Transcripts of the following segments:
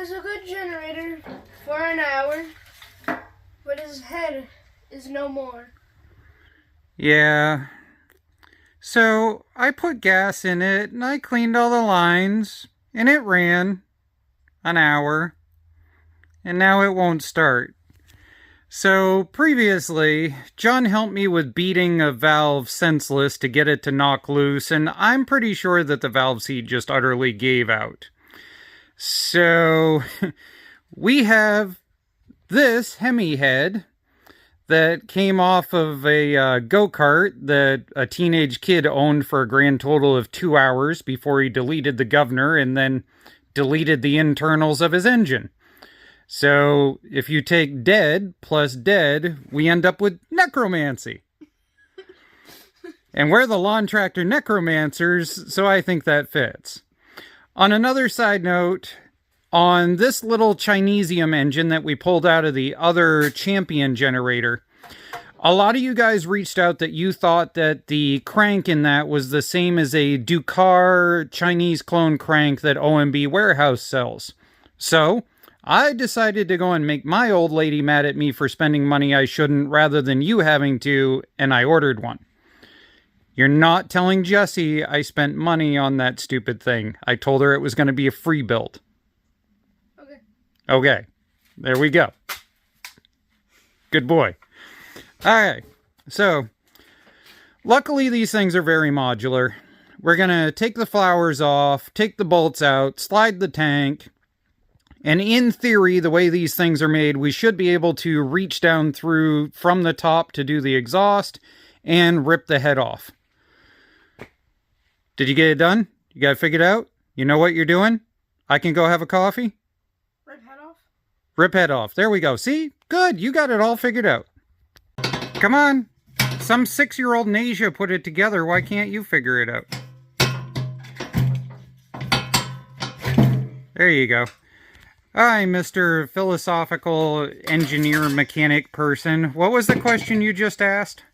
was a good generator for an hour, but his head is no more. Yeah. So I put gas in it and I cleaned all the lines and it ran an hour and now it won't start. So previously, John helped me with beating a valve senseless to get it to knock loose, and I'm pretty sure that the valve seat just utterly gave out. So we have this Hemi head that came off of a go-kart that a teenage kid owned for a grand total of 2 hours before he deleted the governor and then deleted the internals of his engine. So if you take dead plus dead, we end up with necromancy. And we're the lawn tractor necromancers, so I think that fits. On another side note, on this little Chinesium engine that we pulled out of the other Champion generator, a lot of you guys reached out that you thought that the crank in that was the same as a Ducar Chinese clone crank that OMB Warehouse sells. So I decided to go and make my old lady mad at me for spending money I shouldn't rather than you having to, and I ordered one. You're not telling Jessie I spent money on that stupid thing. I told her it was going to be a free build. Okay. Okay. There we go. Good boy. Alright. So, luckily these things are very modular. We're going to take the flowers off, take the bolts out, slide the tank. And in theory, the way these things are made, we should be able to reach down through from the top to do the exhaust and rip the head off. Did you get it done? You got it figured out? You know what you're doing? I can go have a coffee? Rip head off? Rip head off. There we go. See? Good. You got it all figured out. Come on. Some 6-year-old in Asia put it together. Why can't you figure it out? There you go. Hi, Mr. Philosophical Engineer Mechanic Person. What was the question you just asked?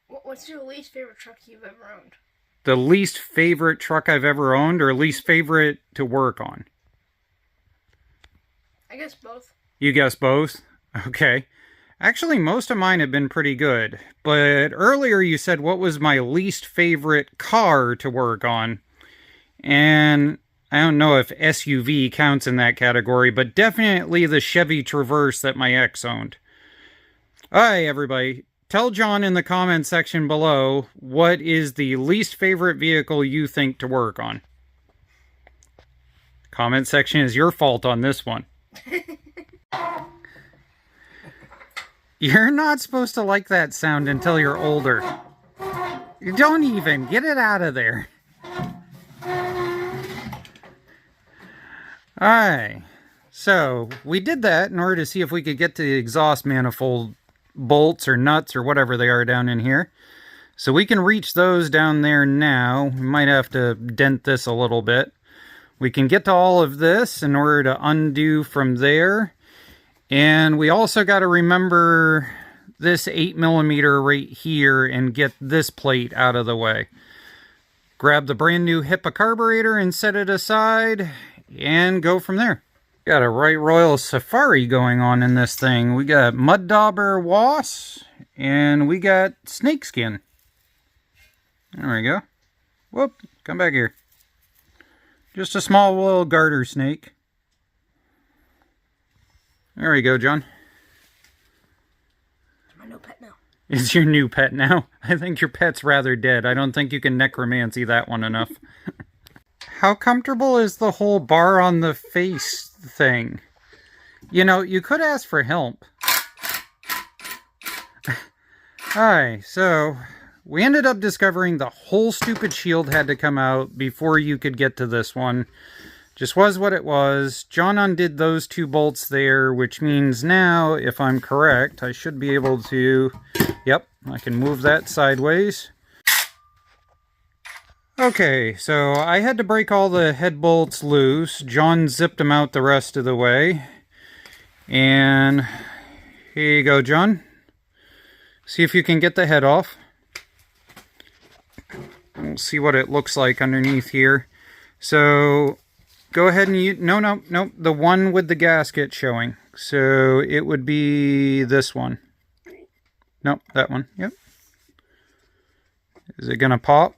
What's your least favorite truck you've ever owned? The least favorite truck I've ever owned, or least favorite to work on? I guess both. You guess both? Okay. Actually, most of mine have been pretty good. But earlier you said what was my least favorite car to work on. And I don't know if SUV counts in that category, but definitely the Chevy Traverse that my ex owned. Alright, everybody. Tell John in the comment section below what is the least favorite vehicle you think to work on. Comment section is your fault on this one. You're not supposed to like that sound until you're older. You don't even. Get it out of there. Alright, so we did that in order to see if we could get to the exhaust manifold bolts or nuts or whatever they are down in here. So we can reach those down there now. We might have to dent this a little bit. We can get to all of this in order to undo from there. And we also got to remember this 8mm right here and get this plate out of the way. Grab the brand new HIPAA carburetor and set it aside. And go from there. Got a right royal safari going on in this thing. We got mud dauber was and we got snakeskin. There we go. Whoop, come back here. Just a small little garter snake. There we go, John. It's my new pet now. It's your new pet now? I think your pet's rather dead. I don't think you can necromancy that one enough. How comfortable is the whole bar on the face thing? You know, you could ask for help. Alright, so we ended up discovering the whole stupid shield had to come out before you could get to this one. Just was what it was. John undid those 2 bolts there, which means now, if I'm correct, I should be able to... Yep, I can move that sideways. Okay, so I had to break all the head bolts loose. John zipped them out the rest of the way. And here you go, John. See if you can get the head off. We'll see what it looks like underneath here. So go ahead and use, no, the one with the gasket showing. So it would be this one. Nope, that one. Yep. Is it gonna pop?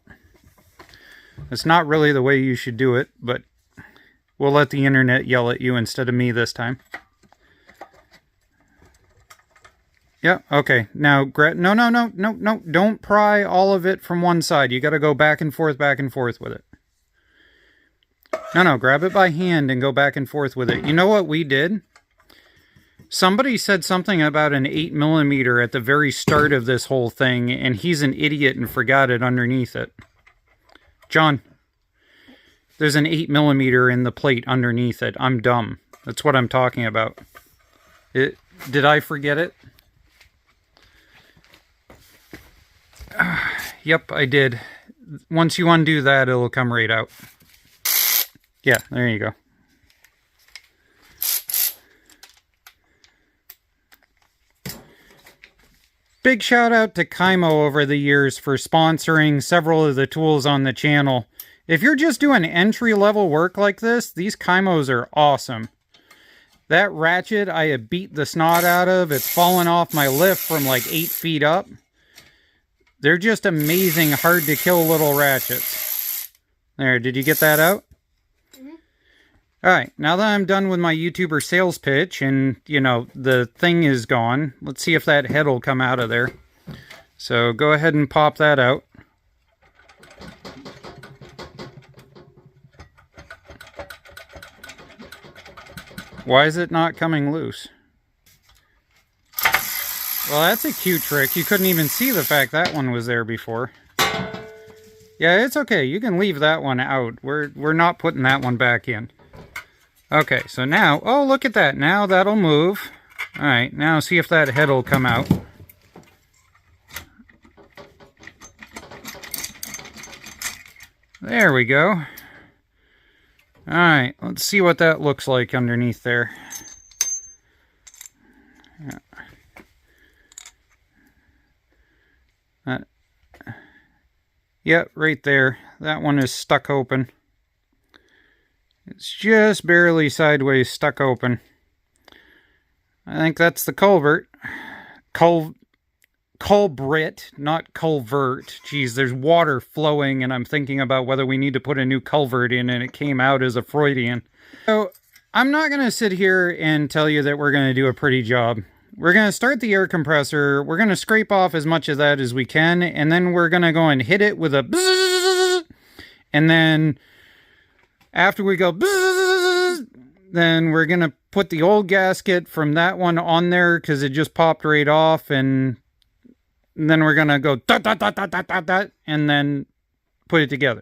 It's not really the way you should do it, but we'll let the internet yell at you instead of me this time. Yeah, okay. Now, no. Don't pry all of it from one side. You got to go back and forth with it. No, grab it by hand and go back and forth with it. You know what we did? Somebody said something about an 8mm at the very start of this whole thing, and he's an idiot and forgot it underneath it. John, there's an 8mm in the plate underneath it. I'm dumb. That's what I'm talking about. Did I forget it? Yep, I did. Once you undo that, it'll come right out. Yeah, there you go. Big shout out to Kimo over the years for sponsoring several of the tools on the channel. If you're just doing entry-level work like this, these Kimos are awesome. That ratchet I have beat the snot out of. It's fallen off my lift from like 8 feet up. They're just amazing, hard to kill little ratchets. There, did you get that out? Mm-hmm. Alright, now that I'm done with my YouTuber sales pitch and, you know, the thing is gone, let's see if that head will come out of there. So go ahead and pop that out. Why is it not coming loose? Well, that's a cute trick. You couldn't even see the fact that one was there before. Yeah, it's okay. You can leave that one out. We're not putting that one back in. Okay, so now... Oh, look at that. Now that'll move. Alright, now see if that head will come out. There we go. Alright, let's see what that looks like underneath there. Yeah. Yep, right there. That one is stuck open. It's just barely sideways stuck open. I think that's the culvert. Culvert, not culvert. Geez, there's water flowing and I'm thinking about whether we need to put a new culvert in and it came out as a Freudian. So, I'm not going to sit here and tell you that we're going to do a pretty job. We're going to start the air compressor, we're going to scrape off as much of that as we can, and then we're going to go and hit it with a bzzz, and then after we go bzzz, then we're going to put the old gasket from that one on there because it just popped right off, and then we're going to go dot, dot, dot, dot, dot, dot, dot, and then put it together.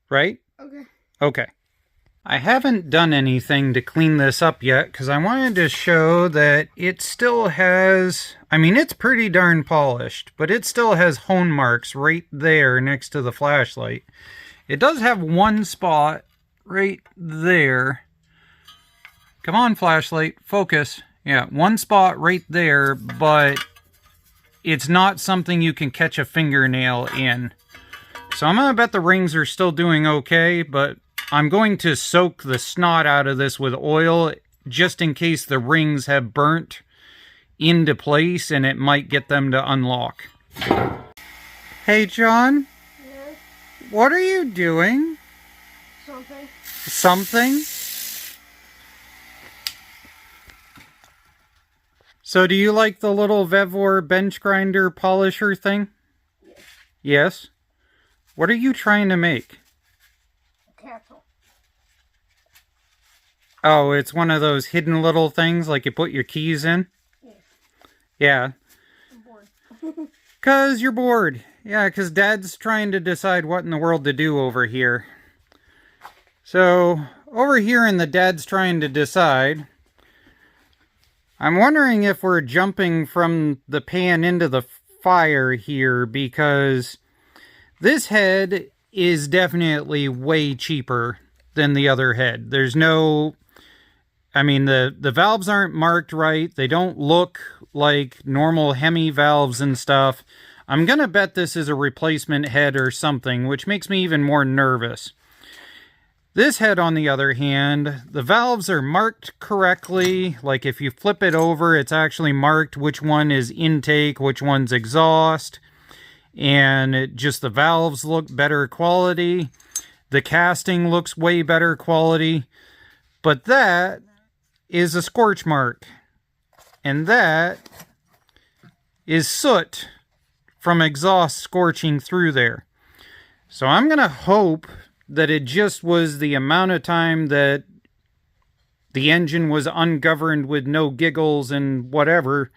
Right? Okay. Okay. I haven't done anything to clean this up yet because I wanted to show that it still has, I mean, it's pretty darn polished, but it still has hone marks right there next to the flashlight. It does have one spot right there. Come on, flashlight, focus. Yeah, one spot right there, but it's not something you can catch a fingernail in. So I'm gonna bet the rings are still doing okay, but I'm going to soak the snot out of this with oil just in case the rings have burnt into place and it might get them to unlock. Hey, John? Yeah? What are you doing? Something. Something? So do you like the little VEVOR bench grinder polisher thing? Yes. Yes? What are you trying to make? Capsule. Oh, it's one of those hidden little things like you put your keys in? Yeah. Yeah. I'm bored. 'Cause you're bored. Yeah, 'cause Dad's trying to decide what in the world to do over here. So, over here in the Dad's trying to decide, I'm wondering if we're jumping from the pan into the fire here, because this head is definitely way cheaper than the other head. There's no... I mean, the valves aren't marked right. They don't look like normal Hemi valves and stuff. I'm going to bet this is a replacement head or something, which makes me even more nervous. This head, on the other hand, the valves are marked correctly. Like if you flip it over, it's actually marked which one is intake, which one's exhaust. And the valves look better quality. The casting looks way better quality. But that is a scorch mark. And that is soot from exhaust scorching through there. So I'm going to hope that it just was the amount of time that the engine was ungoverned with no giggles and whatever.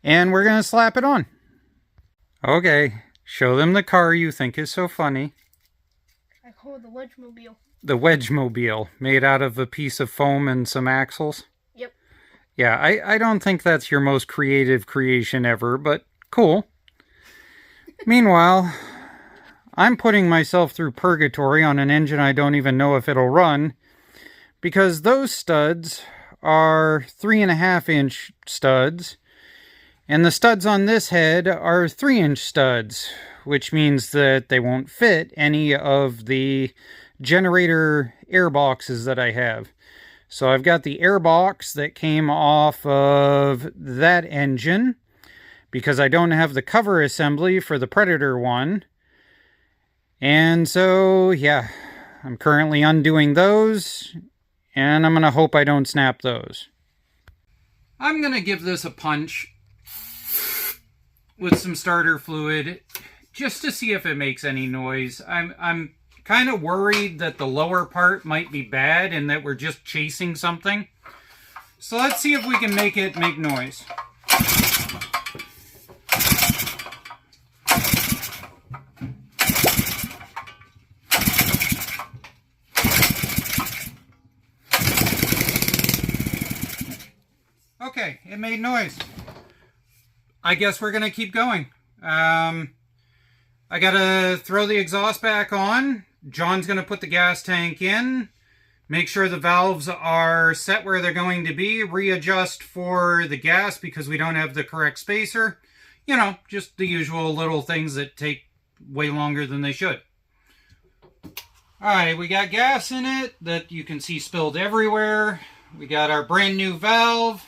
And we're going to slap it on. Okay, show them the car you think is so funny. I call it the Wedge-mobile. The Wedge-mobile, made out of a piece of foam and some axles. Yep. Yeah, I don't think that's your most creative creation ever, but cool. Meanwhile, I'm putting myself through purgatory on an engine I don't even know if it'll run, because those studs are 3.5-inch studs, and the studs on this head are 3-inch studs, which means that they won't fit any of the generator air boxes that I have. So I've got the air box that came off of that engine, because I don't have the cover assembly for the Predator one. And so, yeah, I'm currently undoing those, and I'm going to hope I don't snap those. I'm going to give this a punch with some starter fluid, just to see if it makes any noise. I'm kind of worried that the lower part might be bad and that we're just chasing something. So let's see if we can make it make noise. Okay, it made noise. I guess we're going to keep going. I got to throw the exhaust back on. John's going to put the gas tank in. Make sure the valves are set where they're going to be. Readjust for the gas because we don't have the correct spacer. You know, just the usual little things that take way longer than they should. Alright, we got gas in it that you can see spilled everywhere. We got our brand new valve.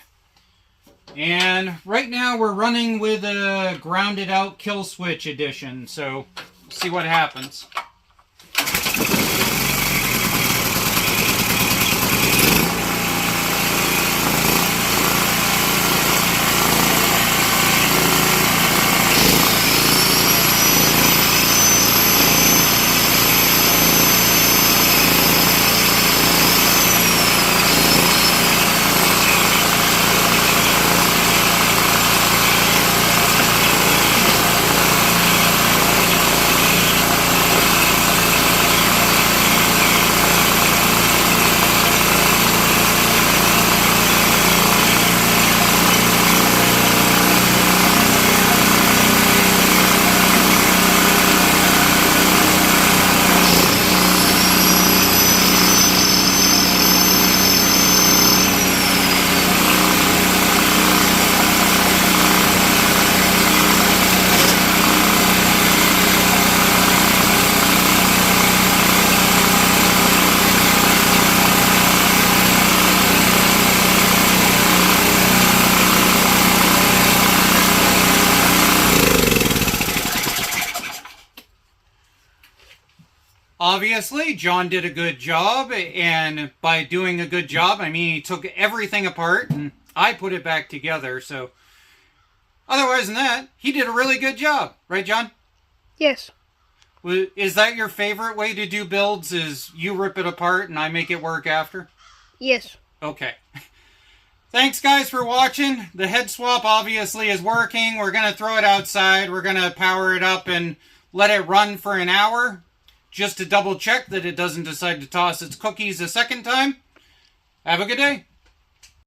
And right now we're running with a grounded out kill switch edition, so see what happens. Obviously, John did a good job, and by doing a good job, I mean he took everything apart and I put it back together, so otherwise than that, he did a really good job. Right, John? Yes. Is that your favorite way to do builds, is you rip it apart and I make it work after? Yes. Okay. Thanks, guys, for watching. The head swap obviously is working. We're going to throw it outside. We're going to power it up and let it run for an hour, just to double check that it doesn't decide to toss its cookies a second time. Have a good day.